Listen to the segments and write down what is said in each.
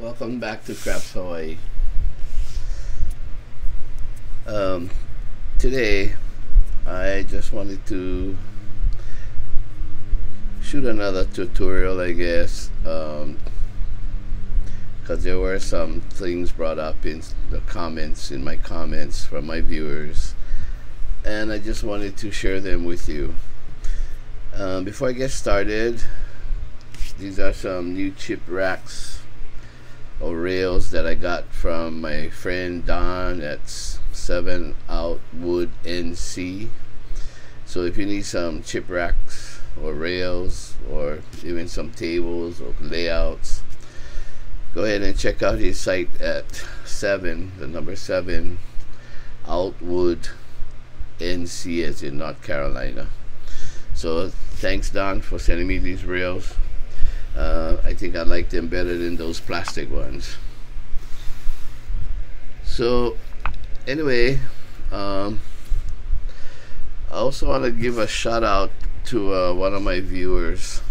Welcome back to Craps Hawaii. Today I just wanted to shoot another tutorial, I guess, because there were some things brought up in the comments, in my comments from my viewers, and I just wanted to share them with you. Before I get started, these are some new chip racks or rails that I got from my friend Don at 7 Out Wood NC. So if you need some chip racks or rails or even some tables or layouts, go ahead and check out his site at 7 Out Wood NC, as in North Carolina. So thanks, Don, for sending me these rails. I think I like them better than those plastic ones. So anyway, I also want to give a shout out to one of my viewers.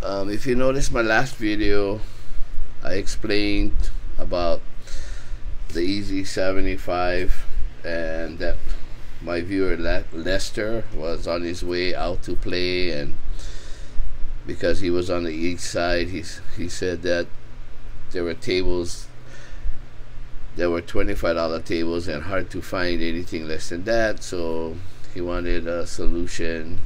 If you noticed my last video, I explained about the EZ75 and that my viewer Lester was on his way out to play, and because he was on the east side, he said that there were tables, there were $25 tables and hard to find anything less than that, so he wanted a solution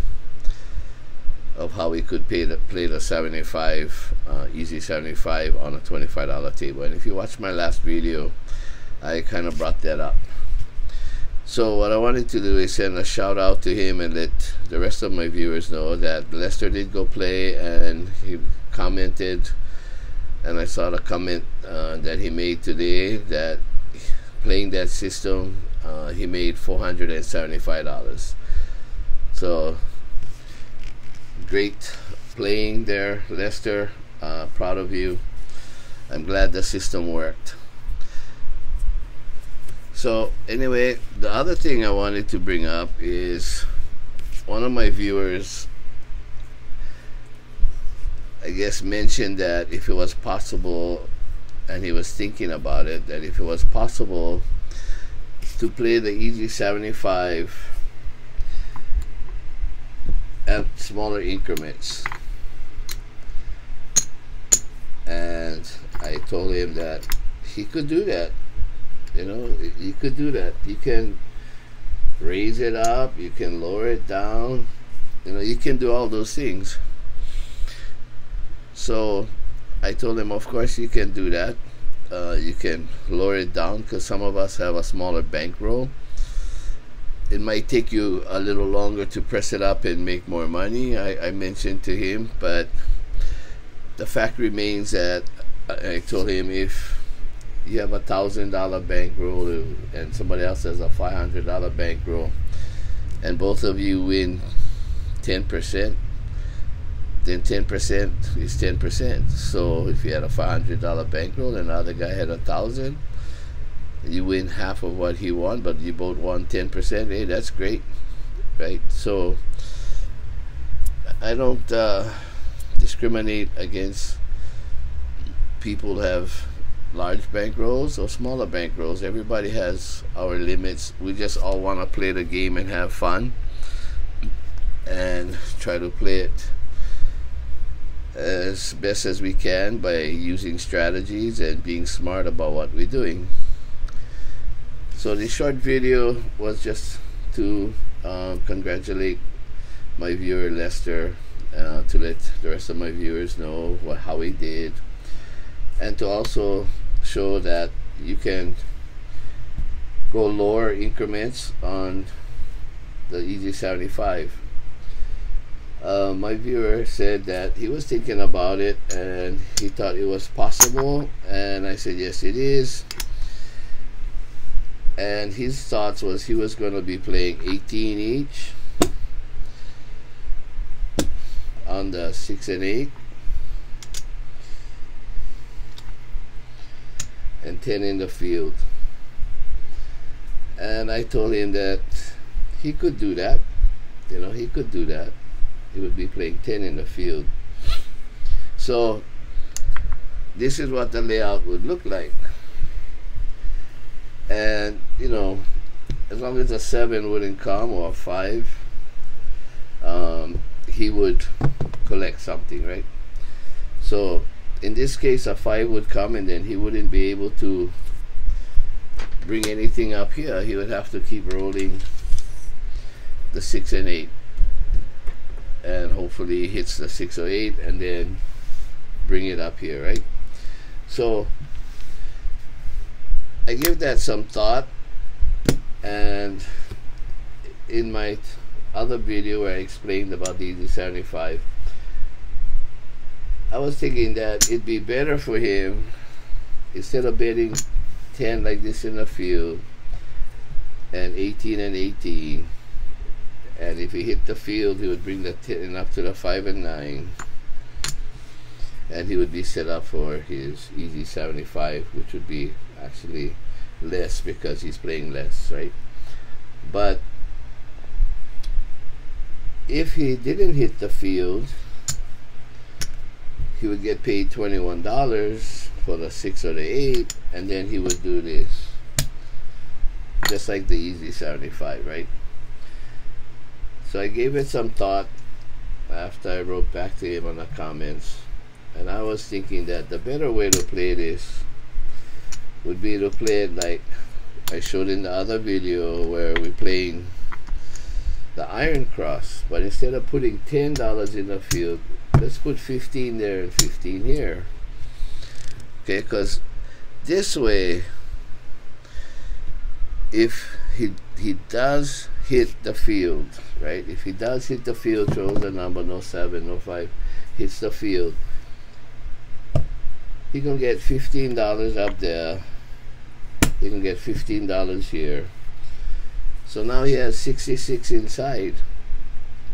of how we could play the 75 EZ75 on a $25 table. And if you watch my last video, I kind of brought that up. So what I wanted to do is send a shout out to him and let the rest of my viewers know that Lester did go play, and he commented, and I saw the comment that he made today that playing that system he made $475. So great playing there, Lester. Proud of you. I'm glad the system worked. So anyway, the other thing I wanted to bring up is one of my viewers, I guess, mentioned that if it was possible, and he was thinking about it, that if it was possible to play the EZ75 at smaller increments. And I told him that he could do that. You know, you could do that. You can raise it up, you can lower it down, you know, you can do all those things. So I told him, of course you can do that. You can lower it down, because some of us have a smaller bankroll. It might take you a little longer to press it up and make more money, I mentioned to him, but the fact remains that I told him, if you have $1,000 bankroll and somebody else has a $500 bankroll, and both of you win 10%, then 10% is 10%. So if you had a $500 bankroll and the other guy had 1,000, you win half of what he won, but you both won 10%. Hey, that's great, right? So I don't discriminate against people who have large bankrolls or smaller bankrolls. Everybody has our limits. We just all want to play the game and have fun and try to play it as best as we can by using strategies and being smart about what we're doing. So this short video was just to congratulate my viewer Lester, to let the rest of my viewers know how he did, and to also show that you can go lower increments on the EZ75. My viewer said that he was thinking about it and he thought it was possible, and I said yes, it is. And his thoughts was he was going to be playing 18 each on the 6 and 8, and 10 in the field. And I told him that he could do that. You know, he could do that. He would be playing 10 in the field. So this is what the layout would look like. And you know, as long as a 7 wouldn't come, or a 5, he would collect something, right? So in this case, a 5 would come, and then he wouldn't be able to bring anything up here. He would have to keep rolling the 6 and 8, and hopefully he hits the 6 or 8 and then bring it up here, right? So I give that some thought, and in my other video where I explained about the EZ75, I was thinking that it'd be better for him, instead of betting 10 like this in the field and 18 and 18, and if he hit the field, he would bring the 10 up to the 5 and 9, and he would be set up for his EZ75, which would be actually less because he's playing less, right? But if he didn't hit the field, he would get paid $21 for the 6 or the 8, and then he would do this, just like the EZ75, right? So I gave it some thought after I wrote back to him on the comments, and I was thinking that the better way to play this would be to play it like I showed in the other video, where we're playing the Iron Cross, but instead of putting $10 in the field, let's put 15 there and 15 here. Okay, because this way, if he does hit the field, right? If he does hit the field, throws the number, no 7, no 5, hits the field, he can get $15 up there. He can get $15 here. So now he has 66 inside,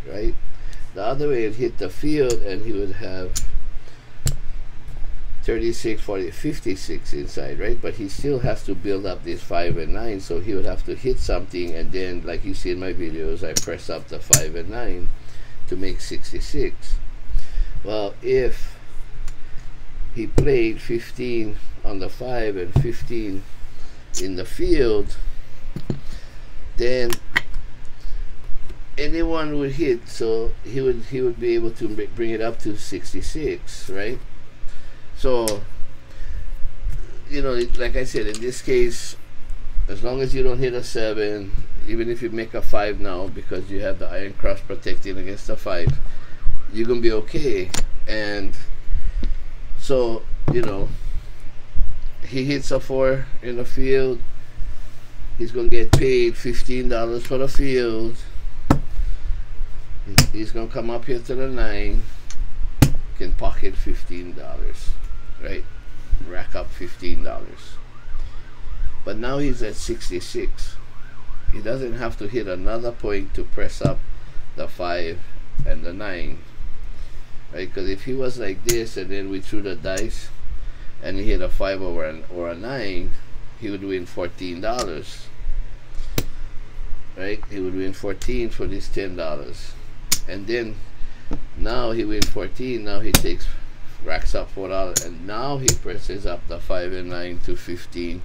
right? The other way, it hit the field and he would have 36, 40, 56 inside, right? But he still has to build up this 5 and 9, so he would have to hit something, and then, like you see in my videos, I press up the 5 and 9 to make 66. Well, if he played 15 on the 5 and 15 in the field, then anyone would hit, so he would be able to bring it up to 66, right? So, you know, like I said, in this case, as long as you don't hit a 7, even if you make a 5 now, because you have the Iron Cross protecting against the 5, you're gonna be okay. And so, you know, he hits a 4 in the field, he's gonna get paid $15 for the field. He's gonna come up here to the 9, can pocket $15, right? Rack up $15. But now he's at 66. He doesn't have to hit another point to press up the 5 and the 9, right? Because if he was like this and then we threw the dice and he hit a 5 or a 9, he would win $14, right? He would win 14 for this $10, and then now he wins 14. Now he racks up $4, and now he presses up the 5 and 9 to 15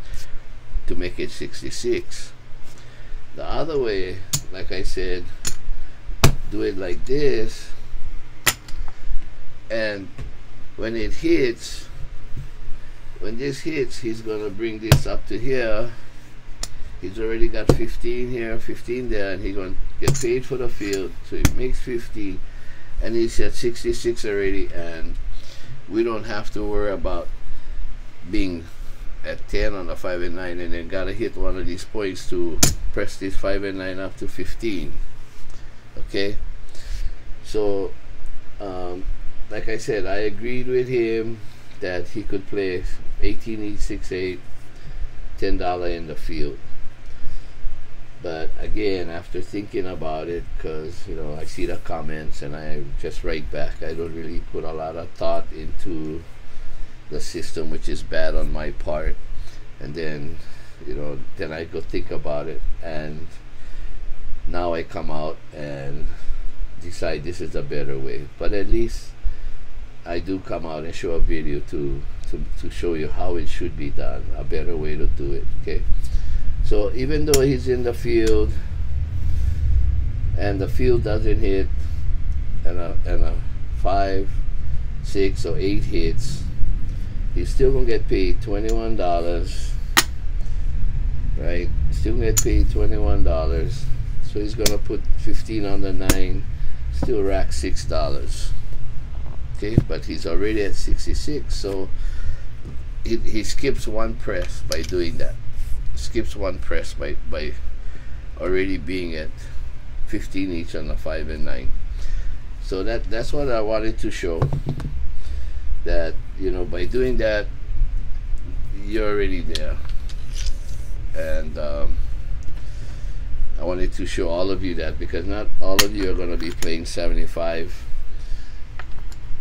to make it 66. The other way, like I said, do it like this, and when it hits, when this hits, he's gonna bring this up to here. He's already got 15 here, 15 there, and he's gonna get paid for the field, so he makes 50, and he's at 66 already, and we don't have to worry about being at 10 on the 5 and 9 and then gotta hit one of these points to press this 5 and 9 up to 15. Okay, so like I said, I agreed with him that he could play 18 E68, $10 in the field. But again, after thinking about it, because you know, I see the comments and I just write back, I don't really put a lot of thought into the system, which is bad on my part. And then, you know, then I go think about it, and now I come out and decide this is a better way. But at least I do come out and show a video to to show you how it should be done, a better way to do it. Okay, so even though he's in the field and the field doesn't hit, and a 5, 6, or 8 hits, he's still gonna get paid $21, right? Still gonna get paid $21. So he's gonna put 15 on the 9, still rack $6. Okay, but he's already at 66, so he skips one press by doing that. Skips one press by already being at 15 each on the 5 and 9. So that's what I wanted to show, that, you know, by doing that, you're already there. And I wanted to show all of you that, because not all of you are going to be playing 75.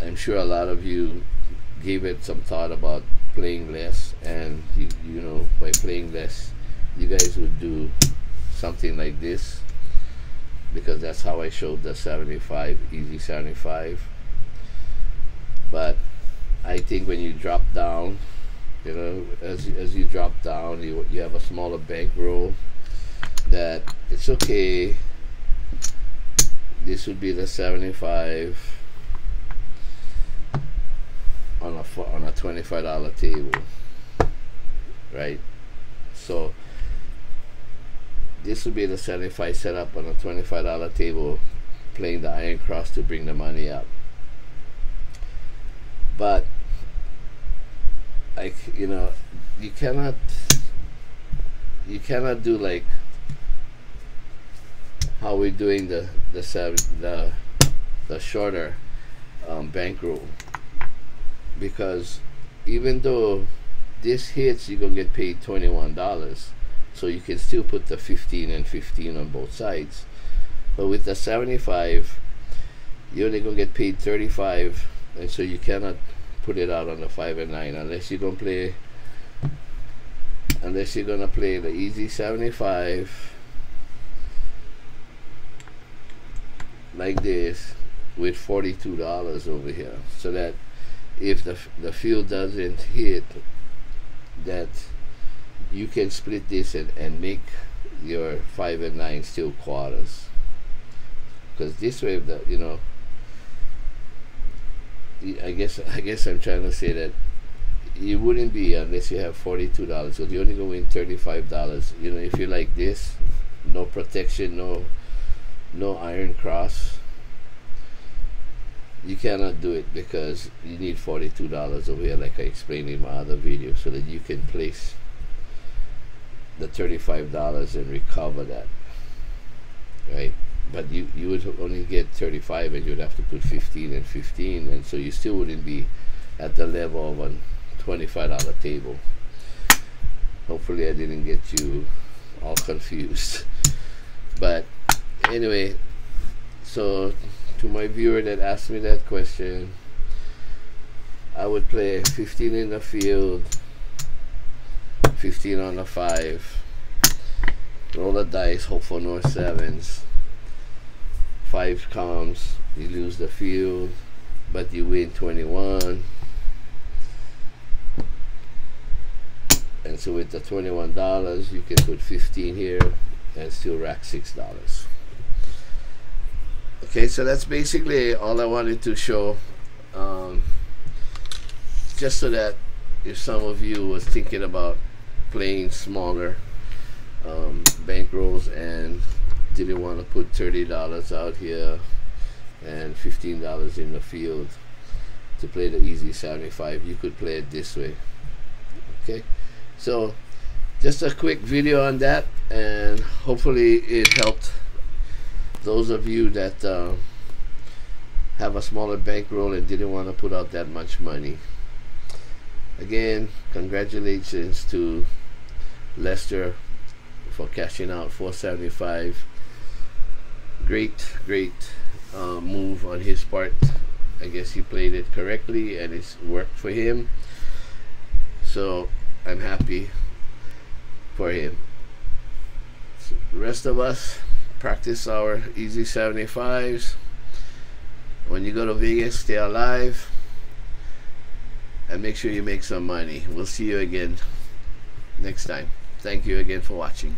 I'm sure a lot of you gave it some thought about playing less, and you know, by playing less, you guys would do something like this, because that's how I showed the 75, easy 75. But I think when you drop down, you know, as you drop down, you have a smaller bankroll, that it's okay. This would be the 75 on a $25 table, right? So this would be the 75 setup on a $25 table, playing the iron cross to bring the money up. But you know, you cannot do like how we're doing the shorter bankroll, because even though this hits, you're gonna get paid $21, so you can still put the 15 and 15 on both sides. But with the 75, you're only gonna get paid 35, and so you cannot put it out on the 5 and 9 unless you're gonna play the easy 75 like this with $42 over here, so that if the field doesn't hit, that you can split this and make your 5 and 9 still quarters. Because this way, you know, I guess I'm trying to say that you wouldn't be, unless you have $42, because you're only going to win $35. You know, if you're like this, no protection, no iron cross, you cannot do it, because you need $42 over here, like I explained in my other video, so that you can place the $35 and recover that, right? But you would only get 35, and you'd have to put 15 and 15, and so you still wouldn't be at the level of a $25 table. Hopefully I didn't get you all confused. But anyway, so to my viewer that asked me that question, I would play 15 in the field, 15 on the 5, roll the dice, hope for no 7s. 5 comes, you lose the field, but you win 21. And so with the $21, you can put 15 here and still rack $6. Okay, so that's basically all I wanted to show, just so that if some of you was thinking about playing smaller bankrolls and didn't want to put $30 out here and $15 in the field to play the easy 75, you could play it this way. Okay, so just a quick video on that, and hopefully it helped those of you that have a smaller bankroll and didn't want to put out that much money. Again, congratulations to Lester for cashing out $475. Great move on his part. I guess he played it correctly and it's worked for him, so I'm happy for him. So the rest of us practice our easy 75s. When you go to Vegas, stay alive, and make sure you make some money. We'll see you again next time. Thank you again for watching.